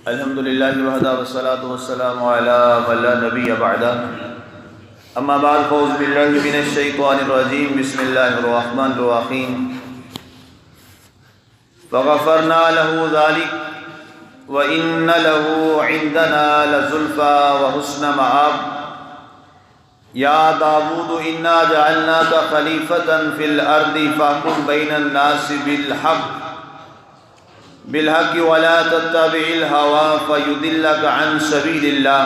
الحمد للہ وحدہ والصلاة والسلام علی من لا نبی بعدہ اما بعد فاعوذ باللہ من الشیطان الرجیم بسم اللہ الرحمن الرحیم فغفرنا له ذلك وإن له عندنا لزلفى وحسن مآب یا داود انا جعلناك خلیفة فی الارض فاحکم بین الناس بالحق ولا تتبع الهوى فيضلك عن سبيل الله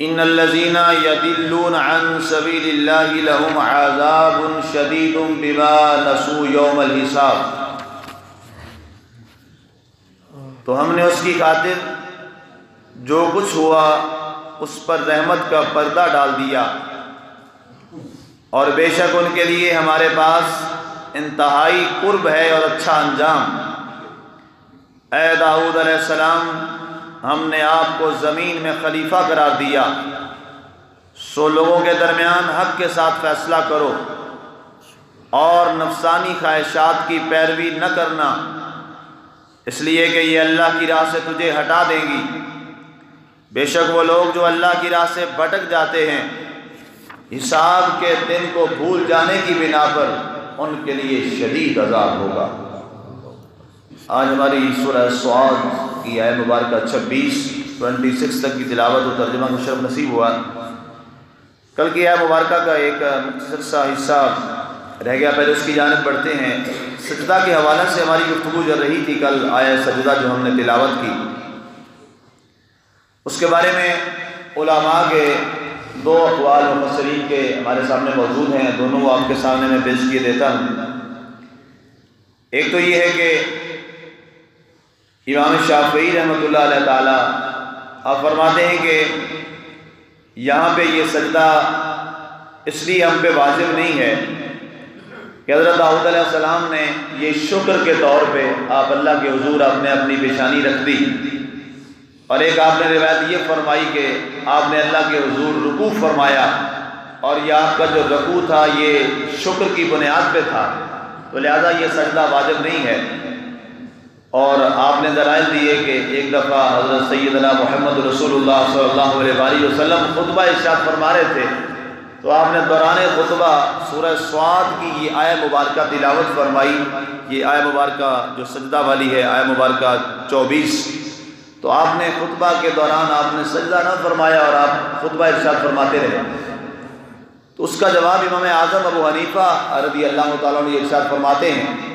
ان الذين يضلون عن سبيل الله لهم عذاب شديد بما نسوا يوم الحساب۔ تو ہم نے اس کی خاطر جو کچھ ہوا اس پر رحمت کا پردہ ڈال دیا، اور بے شک ان کے لیے ہمارے پاس انتہائی قرب ہے اور اچھا انجام۔ اے داؤد علیہ السلام، ہم نے آپ کو زمین میں خلیفہ قرار دیا، سو لوگوں کے درمیان حق کے ساتھ فیصلہ کرو اور نفسانی خواہشات کی پیروی نہ کرنا، اس لیے کہ یہ اللہ کی راہ سے تجھے ہٹا دیں گی۔ بے شک وہ لوگ جو اللہ کی راہ سے بھٹک جاتے ہیں، حساب کے دن کو بھول جانے کی بنا پر ان کے لیے شدید عذاب ہوگا۔ آج ہماری سورہ صاد کی آیت مبارکہ 26 تک کی تلاوت و ترجمہ کا شرف نصیب ہوا۔ کل کی آیت مبارکہ کا ایک مختصر سا حصہ رہ گیا، پہلے اس کی جانب بڑھتے ہیں۔ سجدہ کے حوالے سے ہماری گفتگو چل رہی تھی کل، آیت سجدہ جو ہم نے تلاوت کی، اس کے بارے میں علماء کے دو اقوال مفسرین کے ہمارے سامنے موجود ہیں، دونوں آپ کے سامنے میں پیش کیے دیتا ہوں۔ ایک تو یہ ہے کہ امام شافعی رحمۃ اللہ علیہ تعالیٰ آپ فرماتے ہیں کہ یہاں پہ یہ سجدہ اس لیے ہم پہ واجب نہیں ہے کہ حضرت داؤد علیہ السلام نے یہ شکر کے طور پہ آپ اللہ کے حضور آپ نے اپنی پیشانی رکھ دی، اور ایک آپ نے روایت یہ فرمائی کہ آپ نے اللہ کے حضور رکوع فرمایا، اور یہ آپ کا جو رکوع تھا یہ شکر کی بنیاد پہ تھا، تو لہذا یہ سجدہ واجب نہیں ہے۔ اور آپ نے دلائل دیے کہ ایک دفعہ حضرت سیدنا محمد رسول اللہ صلی اللہ علیہ وآلہ وسلم خطبہ ارشاد فرما رہے تھے، تو آپ نے دوران خطبہ سورہ صاد کی یہ آیت مبارکہ تلاوت فرمائی۔ یہ آیت مبارکہ جو سجدہ والی ہے، آیت مبارکہ 24، تو آپ نے خطبہ کے دوران آپ نے سجدہ نہ فرمایا اور آپ خطبہ ارشاد فرماتے رہے۔ تو اس کا جواب امام اعظم ابو حنیفہ رضی اللہ تعالیٰ عنہ ارشاد فرماتے ہیں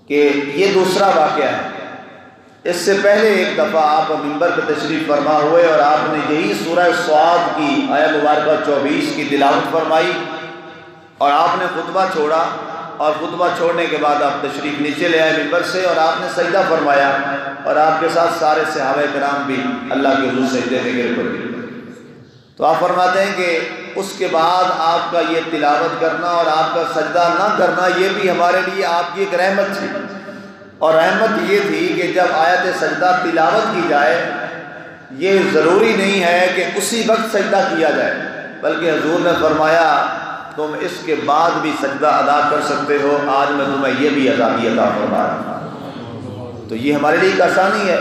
کہ یہ دوسرا واقعہ ہے، اس سے پہلے ایک دفعہ آپ ممبر پہ تشریف فرما ہوئے اور آپ نے یہی سورہ صاد کی آیت مبارکہ 24 کی تلاوت فرمائی، اور آپ نے خطبہ چھوڑا، اور خطبہ چھوڑنے کے بعد آپ تشریف نیچے لے آئے ممبر سے اور آپ نے سجدہ فرمایا، اور آپ کے ساتھ سارے صحابہ کرام بھی اللہ کے حضور سجدے میں گر پڑے۔ تو آپ فرماتے ہیں کہ اس کے بعد آپ کا یہ تلاوت کرنا اور آپ کا سجدہ نہ کرنا، یہ بھی ہمارے لیے آپ کی ایک رحمت تھی، اور رحمت یہ تھی کہ جب آیت سجدہ تلاوت کی جائے، یہ ضروری نہیں ہے کہ اسی وقت سجدہ کیا جائے، بلکہ حضور نے فرمایا تم اس کے بعد بھی سجدہ ادا کر سکتے ہو، آج میں تمہیں یہ بھی آزادی عطا فرما رہا ہوں۔ تو یہ ہمارے لیے ایک آسانی ہے۔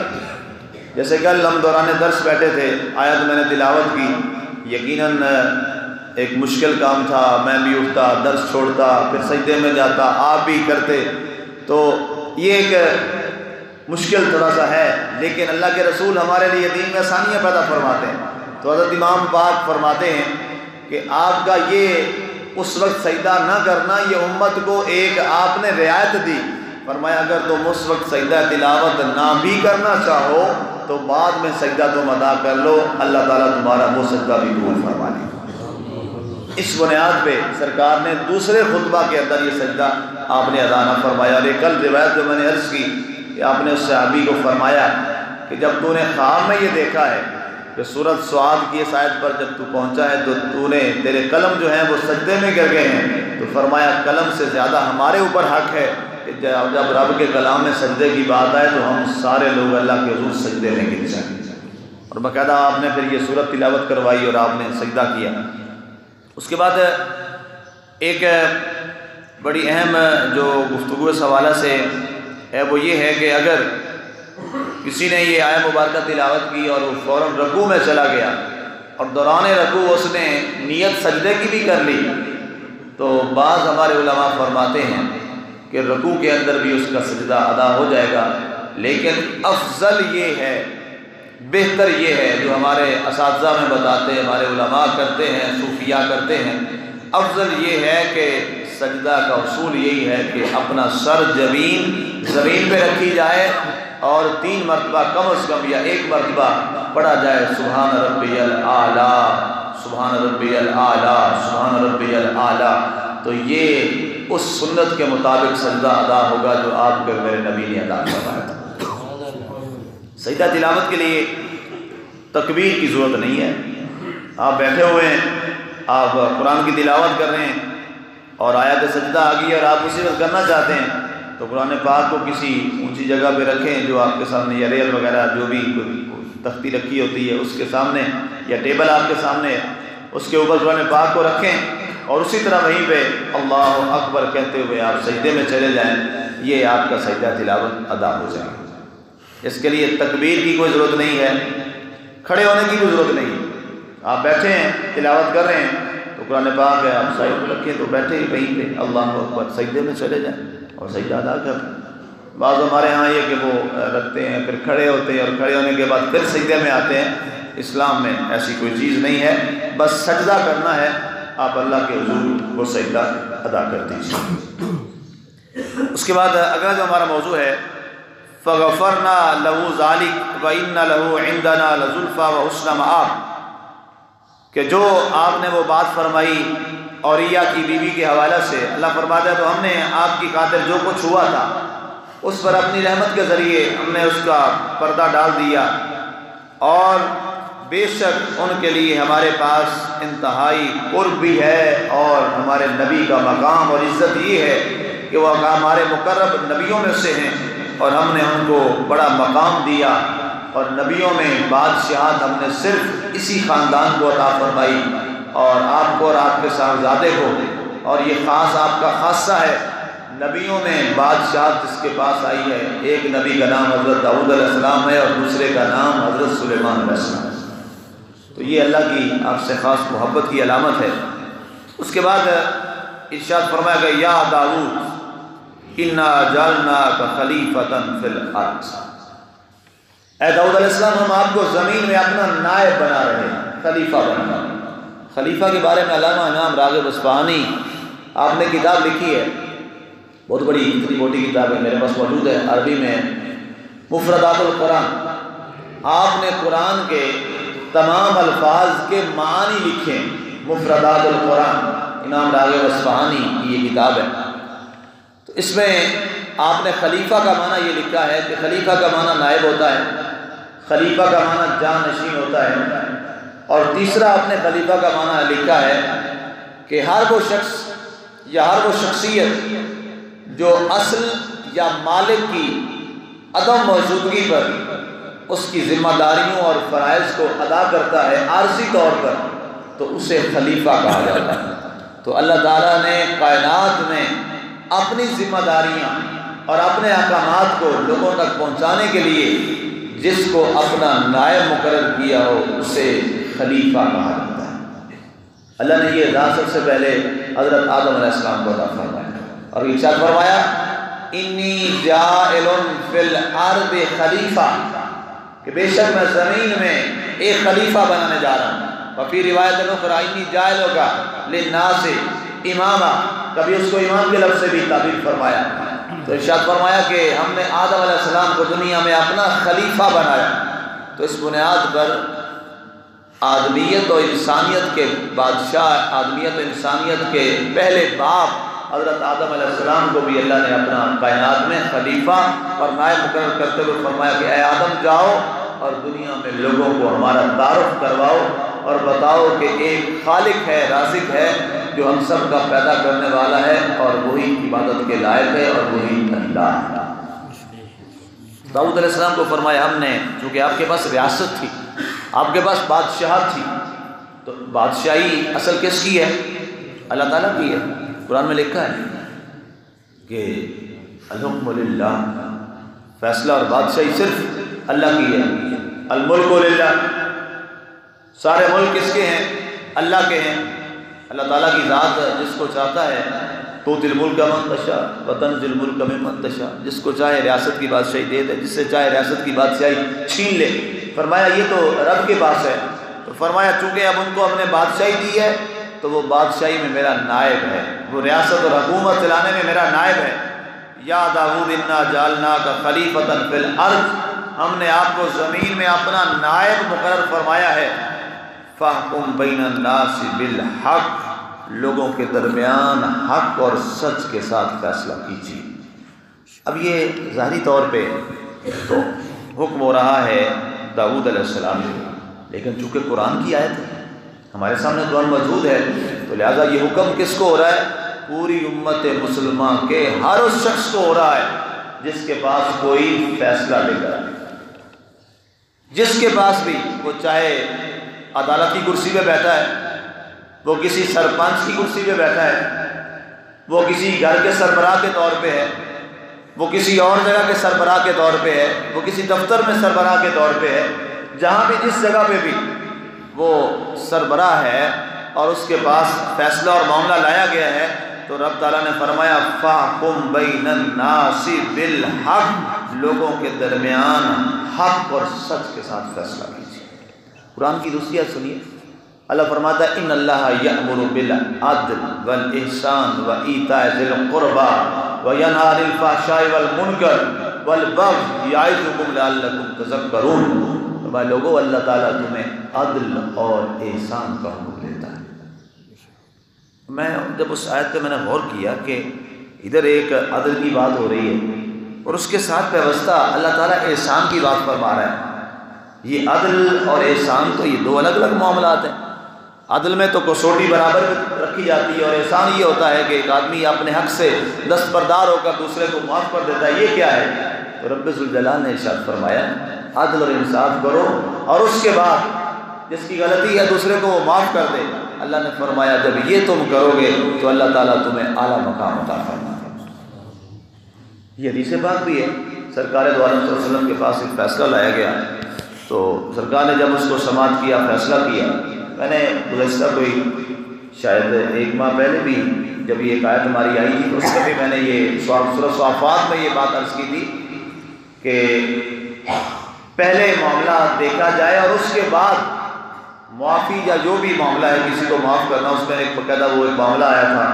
جیسے کل ہم دوران درس بیٹھے تھے، آیت میں نے تلاوت کی، یقیناً ایک مشکل کام تھا، میں بھی اٹھتا، درس چھوڑتا، پھر سجدے میں جاتا، آپ بھی کرتے، تو یہ ایک مشکل تھوڑا سا ہے، لیکن اللہ کے رسول ہمارے لیے دین میں آسانیاں پیدا فرماتے ہیں۔ تو حضرت امام پاک فرماتے ہیں کہ آپ کا یہ اس وقت سجدہ نہ کرنا، یہ امت کو ایک آپ نے رعایت دی، فرمایا اگر تم اس وقت سجدہ تلاوت نہ بھی کرنا چاہو تو بعد میں سجدہ تم ادا کر لو، اللہ تعالیٰ تمہارا وہ سجدہ بھی قبول فرما لے۔ اس بنیاد پہ سرکار نے دوسرے خطبہ کے اندر یہ سجدہ آپ نے ادا نہ فرمایا۔ اور ایک کل روایت جو میں نے عرض کی کہ آپ نے اس صحابی کو فرمایا کہ جب تو نے خواب میں یہ دیکھا ہے کہ سورۃ صاد کی اس آیت پر جب تو پہنچا ہے تو نے تیرے قلم جو ہیں وہ سجدے میں گر گئے ہیں، تو فرمایا قلم سے زیادہ ہمارے اوپر حق ہے کہ جب رب کے کلام میں سجدے کی بات آئے تو ہم سارے لوگ اللہ کے حضور سجدے میں گر جائیں۔ اور باقاعدہ آپ نے پھر یہ سورت تلاوت کروائی اور آپ نے سجدہ کیا۔ اس کے بعد ایک بڑی اہم جو گفتگو اس حوالے سے ہے وہ یہ ہے کہ اگر کسی نے یہ آیت مبارکہ تلاوت کی اور وہ فوراً رکوع میں چلا گیا اور دوران رکوع اس نے نیت سجدے کی بھی کر لی، تو بعض ہمارے علماء فرماتے ہیں کہ رکوع کے اندر بھی اس کا سجدہ ادا ہو جائے گا، لیکن افضل یہ ہے، بہتر یہ ہے جو ہمارے اساتذہ میں بتاتے ہیں، ہمارے علماء کرتے ہیں، صوفیاء کرتے ہیں، افضل یہ ہے کہ سجدہ کا اصول یہی ہے کہ اپنا سر زمین پہ رکھی جائے اور 3 مرتبہ کم از کم یا 1 مرتبہ پڑھا جائے سبحان ربی الاعلیٰ، سبحان ربی الاعلیٰ، سبحان ربی الاعلیٰ، تو یہ اس سنت کے مطابق سجدہ ادا ہوگا جو آپ کے میرے نبی نے ادا کروایا تھا۔ سجدہ تلاوت کے لیے تکبیر کی ضرورت نہیں ہے، آپ بیٹھے ہوئے ہیں، آپ قرآن کی تلاوت کر رہے ہیں اور آیت سجدہ آ گئی اور آپ اسی وقت کرنا چاہتے ہیں تو قرآن پاک کو کسی اونچی جگہ پہ رکھیں جو آپ کے سامنے، یا ریل وغیرہ جو بھی تختی رکھی ہوتی ہے اس کے سامنے، یا ٹیبل آپ کے سامنے، اس کے اوپر قرآن پاک کو رکھیں اور اسی طرح وہیں پہ اللہ اکبر کہتے ہوئے آپ سجدے میں چلے جائیں، یہ آپ کا سجدہ تلاوت ادا ہو جائے گا۔ اس کے لیے تکبیر کی کوئی ضرورت نہیں ہے، کھڑے ہونے کی کوئی ضرورت نہیں ہے، آپ بیٹھے ہیں تلاوت کر رہے ہیں تو قرآن پاک ہے، آپ سائڈ پہ رکھیں تو بیٹھے ہی کہیں پہ اللہ اکبر سجدے میں چلے جائیں اور سجدہ ادا کریں۔ بعض ہمارے ہاں یہ کہ وہ رکھتے ہیں پھر کھڑے ہوتے ہیں اور کھڑے ہونے کے بعد پھر سجدے میں آتے ہیں، اسلام میں ایسی کوئی چیز نہیں ہے، بس سجدہ کرنا ہے، آپ اللہ کے حضور وہ سجدہ ادا کر دیجیے۔ اس کے بعد اگلا جو ہمارا موضوع ہے فغفرنا لہو ذالک وان لہو عندنا لزلفی وحسن مآب، کہ جو آپ نے وہ بات فرمائی اوریا کی بیوی کے حوالے سے، اللہ فرماتا ہے تو ہم نے آپ کی خاطر جو کچھ ہوا تھا اس پر اپنی رحمت کے ذریعے ہم نے اس کا پردہ ڈال دیا، اور بے شک ان کے لیے ہمارے پاس انتہائی قرب بھی ہے، اور ہمارے نبی کا مقام اور عزت یہ ہے کہ وہ ہمارے مقرب نبیوں میں سے ہیں اور ہم نے ان کو بڑا مقام دیا، اور نبیوں میں بادشاہت ہم نے صرف اسی خاندان کو عطا فرمائی، اور آپ کو اور آپ کے صاحبزادے کو، اور یہ خاص آپ کا خاصہ ہے، نبیوں میں بادشاہت جس کے پاس آئی ہے، ایک نبی کا نام حضرت داؤد علیہ السلام ہے اور دوسرے کا نام حضرت سلیمان علیہ السلام ہے، تو یہ اللہ کی آپ سے خاص محبت کی علامت ہے۔ اس کے بعد ارشاد فرمایا گیا یا داؤد انا جعلناک خلیفۃ فی الارض، اے داؤد علیہ السلام ہم آپ کو زمین میں اپنا نائب بنا رہے ہیں، خلیفہ بنا رہے ہیں۔ خلیفہ کے بارے میں علامہ امام راغب اصفہانی آپ نے کتاب لکھی ہے، بہت بڑی اتنی موٹی کتاب ہے، میرے پاس موجود ہے عربی میں، مفردات القرآن۔ آپ نے قرآن کے تمام الفاظ کے معنی لکھے، مفردات القرآن، امام راغب اصفہانی کی یہ کتاب ہے۔ تو اس میں آپ نے خلیفہ کا معنی یہ لکھا ہے کہ خلیفہ کا معنی نائب ہوتا ہے، خلیفہ کا معنی جانشین ہوتا ہے، اور تیسرا آپ نے خلیفہ کا معنی لکھا ہے کہ ہر وہ شخص یا ہر وہ شخصیت جو اصل یا مالک کی عدم موجودگی پر اس کی ذمہ داریوں اور فرائض کو ادا کرتا ہے عارضی طور پر، تو اسے خلیفہ کہا جاتا ہے۔ تو اللہ تعالیٰ نے کائنات میں اپنی ذمہ داریاں اور اپنے احکامات کو لوگوں تک پہنچانے کے لیے جس کو اپنا نائب مقرر کیا ہو اسے خلیفہ کہا جاتا ہے۔ اللہ نے یہ اعزاز سب سے پہلے حضرت آدم علیہ السلام کو عطا فرمایا اور ارشاد فرمایا انی جاعل فی الارض خلیفہ، کہ بے شک میں زمین میں ایک خلیفہ بنانے جا رہا ہوں۔ وفی روایت اخری انی جاعلک للناس اماما، کبھی اس کو امام کے لفظ سے بھی تعبیر فرمایا۔ تو ارشاد فرمایا کہ ہم نے آدم علیہ السلام کو دنیا میں اپنا خلیفہ بنایا، تو اس بنیاد پر آدمیت و انسانیت کے بادشاہ، آدمیت و انسانیت کے پہلے باپ حضرت آدم علیہ السلام کو بھی اللہ نے اپنا کائنات میں خلیفہ اور نائب مقرر کرتے ہوئے فرمایا کہ اے آدم جاؤ اور دنیا میں لوگوں کو ہمارا تعارف کرواؤ اور بتاؤ کہ ایک خالق ہے، رازق ہے جو ہم سب کا پیدا کرنے والا ہے، اور وہی عبادت کے لائق ہے اور وہی اللہ ہے۔ داؤد علیہ السلام کو فرمایا ہم نے، چونکہ آپ کے پاس ریاست تھی، آپ کے پاس بادشاہت تھی، تو بادشاہی اصل کس کی ہے؟ اللہ تعالیٰ کی ہے۔ قرآن میں لکھا ہے کہ الحکم للہ فیصلہ اور بادشاہی صرف اللہ کی ہے۔ الملک للہ، سارے ملک کس کے ہیں؟ اللہ کے ہیں۔ اللہ تعالیٰ کی ذات جس کو چاہتا ہے تؤتی الملک من تشاء وتنزع الملک ممن تشاء، جس کو چاہے ریاست کی بادشاہی دے دے، جس سے چاہے ریاست کی بادشاہی چھین لے۔ فرمایا یہ تو رب کے پاس ہے، تو فرمایا چونکہ اب ان کو ہم نے بادشاہی دی ہے تو وہ بادشاہی میں میرا نائب ہے، وہ ریاست اور حکومت چلانے میں میرا نائب ہے۔ یا داؤد انا جعلناک خلیفۃ فی الارض، ہم نے آپ کو زمین میں اپنا نائب مقرر فرمایا ہے۔ فاحکم بین الناس بالحق، لوگوں کے درمیان حق اور سچ کے ساتھ فیصلہ کیجیے۔ اب یہ ظاہری طور پہ تو حکم ہو رہا ہے داؤد علیہ السلام کو، لیکن چونکہ قرآن کی آیت ہے ہمارے سامنے قرآن موجود ہے، تو لہٰذا یہ حکم کس کو ہو رہا ہے؟ پوری امت مسلمہ کے ہر اس شخص کو ہو رہا ہے جس کے پاس کوئی فیصلہ لے کر آئے، جس کے پاس بھی، وہ چاہے عدالت کی کرسی پہ بیٹھا ہے، وہ کسی سرپنچ کی کرسی پہ بیٹھا ہے، وہ کسی گھر کے سربراہ کے طور پہ ہے، وہ کسی اور جگہ کے سربراہ کے طور پہ ہے، وہ کسی دفتر میں سربراہ کے طور پہ ہے، جہاں بھی جس جگہ پہ بھی وہ سربراہ ہے اور اس کے پاس فیصلہ اور معاملہ لایا گیا ہے، تو رب تعالیٰ نے فرمایا فاحکم بین الناس بالحق، لوگوں کے درمیان حق اور سچ کے ساتھ فیصلہ کیجیے۔ قرآن کی دوسری سنیے، اللہ فرماتا ہے ان اللہ یأمر بالعدل والاحسان وایتاء ذی القربى وینہی عن الفحشاء والمنکر والبغی یعظکم لعلکم تذکرون۔ فرمایا لوگوں، اللہ تعالیٰ تمہیں عدل اور احسان کا حکم دیتا ہے۔ میں جب اس آیت پہ میں نے غور کیا کہ ادھر ایک عدل کی بات ہو رہی ہے اور اس کے ساتھ پیوستہ اللہ تعالیٰ احسان کی بات فرما رہا ہے۔ یہ عدل اور احسان تو یہ دو الگ الگ معاملات ہیں۔ عدل میں تو کسوٹی برابر رکھی جاتی ہے، اور احسان یہ ہوتا ہے کہ ایک آدمی اپنے حق سے دستبردار ہو کر دوسرے کو معاف کر دیتا ہے۔ یہ کیا ہے؟ تو رب ذوالجلال نے ارشاد فرمایا عدل اور انصاف کرو، اور اس کے بعد جس کی غلطی ہے دوسرے کو وہ معاف کر دے۔ اللہ نے فرمایا جب یہ تم کرو گے تو اللہ تعالیٰ تمہیں اعلیٰ مقام عطا فرمائے گا۔ یہ حدیث پاک بھی ہے، سرکار دو عالم صلی اللہ علیہ وسلم کے پاس ایک فیصلہ لایا گیا، تو سرکار نے جب اس کو سماعت کیا، فیصلہ کیا، میں نے گزشتہ کوئی شاید ایک ماہ پہلے بھی جب یہ ایک آیت ہماری آئی تھی، اس میں بھی میں نے یہ سورہ صافات میں یہ بات عرض کی تھی کہ پہلے معاملہ دیکھا جائے اور اس کے بعد معافی یا جو بھی معاملہ ہے کسی کو معاف کرنا۔ اس میں ایک باقاعدہ وہ ایک معاملہ آیا تھا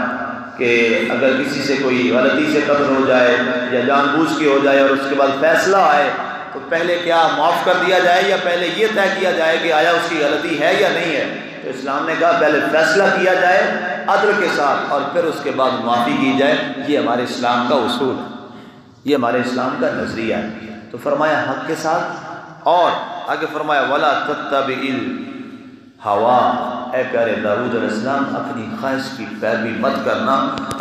کہ اگر کسی سے کوئی غلطی سے قتل ہو جائے یا جان بوجھ کے ہو جائے اور اس کے بعد فیصلہ آئے، تو پہلے کیا معاف کر دیا جائے یا پہلے یہ طے کیا جائے کہ آیا اس کی غلطی ہے یا نہیں ہے؟ تو اسلام نے کہا پہلے فیصلہ کیا جائے عدل کے ساتھ اور پھر اس کے بعد معافی کی جائے۔ یہ ہمارے اسلام کا اصول ہے، یہ ہمارے اسلام کا نظریہ ہے۔ تو فرمایا حق کے ساتھ، اور آگے فرمایا وَلَا تَتَّبِعِ الْهَوَىٰ، اے پیارے داؤد علیہ السلام اپنی خواہش کی پیروی مت کرنا۔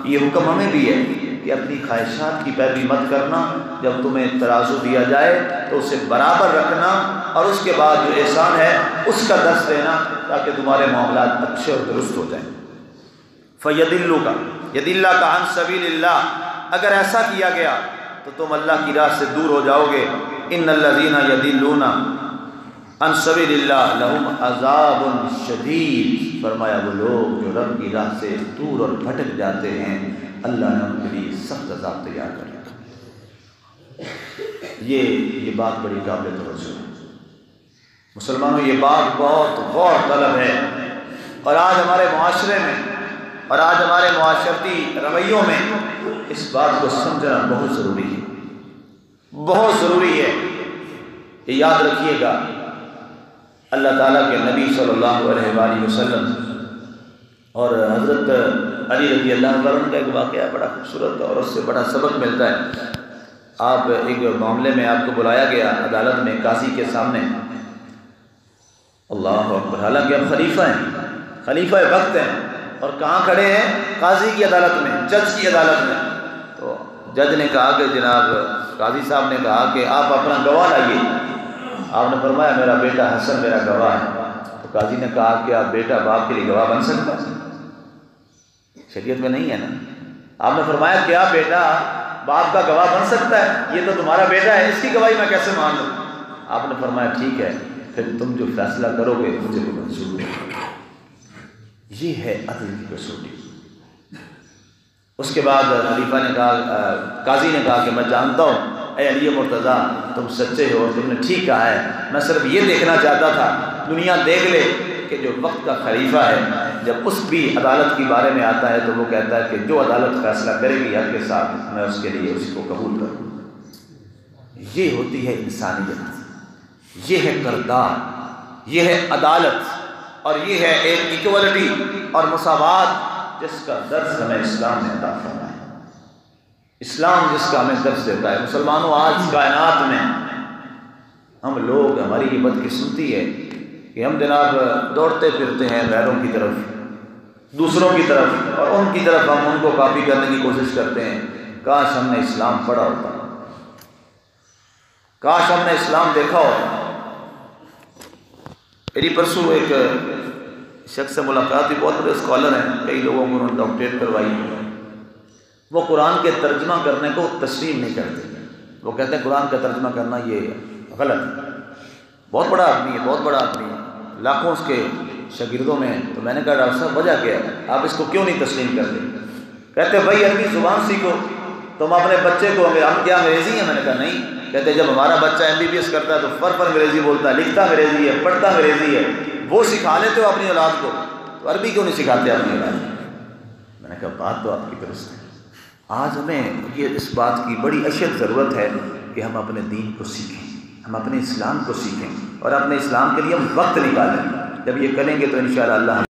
یہ حکم ہمیں بھی ہے کہ اپنی خواہشات کی پیروی مت کرنا، جب تمہیں ترازو دیا جائے تو اسے برابر رکھنا، اور اس کے بعد جو احسان ہے اس کا درس دینا تاکہ تمہارے معاملات اچھے اور درست ہو جائیں۔ فَيَدِلُّكَ يَدِلَّكَ عَنْ سَبِيلِ اللَّهِ، اگر ایسا کیا گیا تو تم اللہ کی راہ سے دور ہو جاؤ گے۔ إِنَّ الَّذِينَ يَدِلُّونَ عَنْ سَبِيلِ اللَّهِ لَهُمْ عَذَابٌ شَدِيدٌ، فرمایا وہ لوگ جو رب کی راہ سے دور اور بھٹک جاتے ہیں اللہ نے ان کے لیے سخت عذاب تیار کر رکھا۔ یہ بات بڑی قابل توجہ ہے مسلمانوں، یہ بات بہت غور طلب ہے، اور آج ہمارے معاشرے میں اور آج ہمارے معاشرتی رویوں میں اس بات کو سمجھنا بہت ضروری ہے، بہت ضروری ہے۔ یہ یاد رکھیے گا، اللہ تعالیٰ کے نبی صلی اللہ علیہ وآلہ وسلم اور حضرت علی رضی اللہ عنہ کا ایک واقعہ بڑا خوبصورت اور اس سے بڑا سبق ملتا ہے۔ آپ ایک معاملے میں آپ کو بلایا گیا عدالت میں قاضی کے سامنے، اللہ اکبر، حالانکہ آپ خلیفہ ہیں، خلیفہ وقت ہیں، اور کہاں کھڑے ہیں؟ قاضی کی عدالت میں، جج کی عدالت میں۔ تو جج نے کہا کہ جناب، قاضی صاحب نے کہا کہ آپ اپنا گواہ لائیے۔ آپ نے فرمایا میرا بیٹا حسن میرا گواہ ہے۔ تو قاضی نے کہا کہ آپ بیٹا باپ کے لیے گواہ بن سکتا ہے؟ شریعت میں نہیں ہے نا۔ آپ نے فرمایا کیا بیٹا باپ کا گواہ بن سکتا ہے؟ یہ تو تمہارا بیٹا ہے، اس کی گواہی میں کیسے مان لوں؟ آپ نے فرمایا ٹھیک ہے، پھر تم جو فیصلہ کرو گے مجھے بھی منظور ہے۔ یہ ہے عدل کی کسوٹی۔ اس کے بعد خلیفہ نے کہا، قاضی نے کہا کہ میں جانتا ہوں اے علی مرتضیٰ تم سچے ہو اور تم نے ٹھیک کہا ہے، میں صرف یہ دیکھنا چاہتا تھا، دنیا دیکھ لے کہ جو وقت کا خلیفہ ہے جب اس بھی عدالت کے بارے میں آتا ہے تو وہ کہتا ہے کہ جو عدالت فیصلہ کرے گی حق کے ساتھ میں اس کے لیے اس کو قبول کروں۔ یہ ہوتی ہے انسانیت، یہ ہے کردار، یہ ہے عدالت، اور یہ ہے ایک ایکوالٹی اور مساوات جس کا درس ہمیں اسلام نے عطا فرمایا ہے۔ اسلام جس کا ہمیں درس دیتا ہے۔ مسلمانوں، آج کائنات میں ہم لوگ، ہماری یہ بدقسمتی ہے کہ ہم جناب دوڑتے پھرتے ہیں غیروں کی طرف، دوسروں کی طرف، اور ان کی طرف ہم ان کو کاپی کرنے کی کوشش کرتے ہیں۔ کاش ہم نے اسلام پڑھا ہوتا، کاش ہم نے اسلام دیکھا ہوتا۔ میری پرسوں ایک شخص سے ملاقات ہوئی، بہت بڑے اسکالر ہیں، کئی لوگوں کو انہوں نے ڈاکٹریٹ کروائی۔ وہ قرآن کے ترجمہ کرنے کو تسلیم نہیں کرتے، وہ کہتے ہیں قرآن کا ترجمہ کرنا یہ غلط ہے۔ بہت بڑا آدمی ہے، بہت بڑا آدمی ہے، لاکھوں اس کے شاگردوں میں ہیں۔ تو میں نے کہا ڈاکٹر صاحب وجہ کیا ہے، آپ اس کو کیوں نہیں تسلیم کرتے؟ کہتے بھائی عربی زبان سیکھو، تم اپنے بچے کو، ہم کیا انگریزی ہیں؟ میں نے کہا نہیں۔ کہتے جب ہمارا بچہ MBBS کرتا ہے تو فر انگریزی بولتا ہے، لکھتا انگریزی ہے، پڑھتا انگریزی ہے، وہ سکھا لیتے ہو اپنی اولاد کو، تو عربی کیوں نہیں سکھاتے اپنی اولاد کو؟ میں نے کہا بات تو آپ کی درست ہے۔ آج ہمیں یہ اس بات کی بڑی اشد ضرورت ہے کہ ہم اپنے دین کو سیکھیں، ہم اپنے اسلام کو سیکھیں، اور اپنے اسلام کے لیے ہم وقت نکالیں۔ جب یہ کریں گے تو انشاءاللہ اللہ